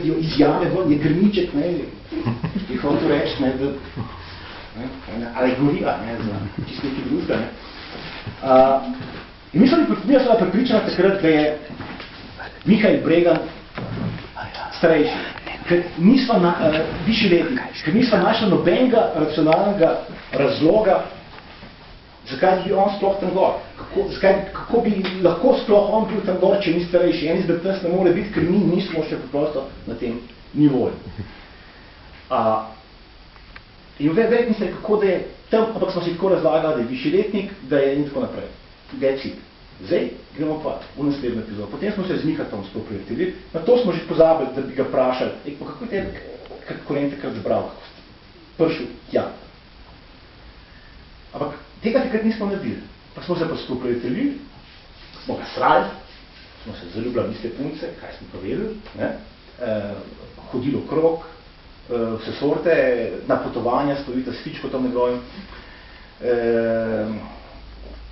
izjave ven, je grmiček, ne, je hotel reči, ne, da, ne, alegorija, ne, za čisto nekaj drugega, ne. In mi smo pripričani takrat, da je Mihael Bregan starejši, ker nisva višji letnik, ker nisva našla nobenega racionalnega razloga, zakaj bi on sploh tam gor. Kako bi lahko sploh on bil tam gor, če ni starejši. En izmed nas ne more biti, ker mi nismo še preprosto na tem nivoju. In verjetno se, kako da je tam, ampak smo si tako razlagali, da je višji letnik, da je in tako naprej. That's it. Zdaj gremo pa v naslednjo epizodo. Potem smo se z Mihatom sploh prijatelji. Na to smo že pozabili, da bi ga vprašali, kako je te kolente krat zbral, kako ste prišel tja. Ampak tega takrat nismo naredili. Pa smo se pa skupaj prijatelji, smo ga srali, smo se zaljubljali iste punce, kaj smo pa vedeli, ne? Hodili okrog, vse sorte, na potovanja, spojita s Fičkotom njegovim.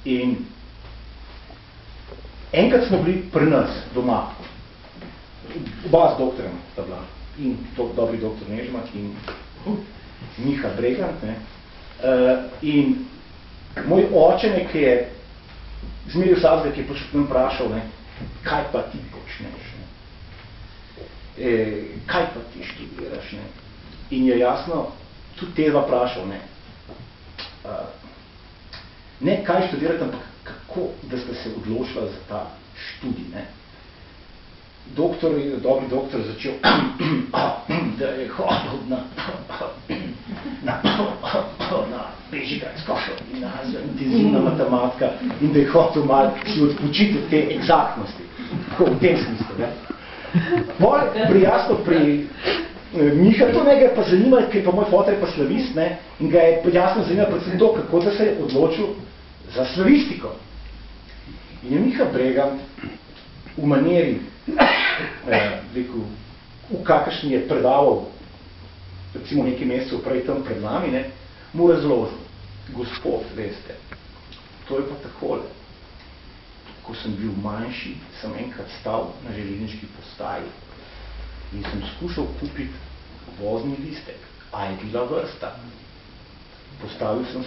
In enkrat smo bili pri nas doma, oba z doktorem sta bila, in dobri doktor Nežmak in Miha Bregant, ne? In moj oče nekaj je zmeril vsakega, ki je početno vprašal, ne, kaj pa ti počneš, ne? Kaj pa ti študiraš, ne? In je jasno tudi tega vprašal, ne, ne kaj študirati, ampak kako, da ste se odločila za ta študij, ne? Doktor, dobri doktor začel, da je hodil na Bežigradsko gimnazijo, intenzivna matematika in da je hotel malo si odpočiti od te egzaktnosti. Tako v tem smislu, ne? Prijasno pri Miha to ne ga je pa zanimalo, ker je pa moj fotor je pa slavist, ne? In ga je jasno zanimalo predvsem to, kako da se je odločil za slavistiko. In je Miha Bregant v maneri, rekel, v kakršni je predaval, recimo nekaj mesecev prej tam pred nami, ne, mu razložil, gospod, veste, to je pa takole. Ko sem bil manjši, sem enkrat stal na železniški postaji in sem skušal kupiti vozni listek, a je bila vrsta. Postavil sem